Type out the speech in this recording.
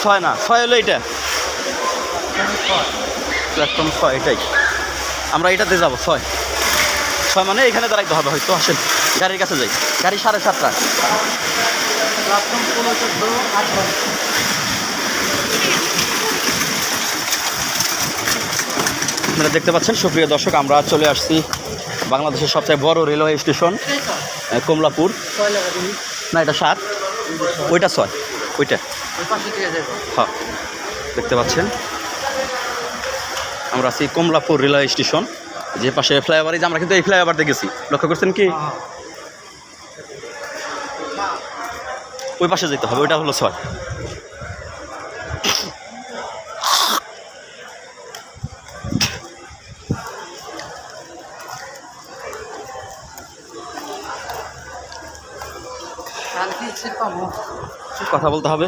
6 না, 6 হলো এটা প্ল্যাটফর্ম 6, এটাই আমরা এটাতে যাবো। 6 মানে এখানে দাঁড়াইতে হবে হয়তো। আসেন গাড়ির কাছে যাই, গাড়ি 7:30। আপনারা দেখতে পাচ্ছেন সুপ্রিয় দর্শক, আমরা চলে আসছি বাংলাদেশের সবচেয়ে বড় রেলওয়ে স্টেশন কমলাপুর। না এটা 7, ওইটা 6, ওইটা হ্যাঁ দেখতে পাচ্ছেন। আমরা আছি কমলাপুর রেলওয়ে স্টেশন, যে পাশে ফ্লাইওভার। এই যে আমরা কিন্তু এই ফ্লাইওভারতে গেছি, লক্ষ্য করছেন কি? ওই পাশে যেতে হবে, ওইটা হলো 6। কথা বলতে হবে।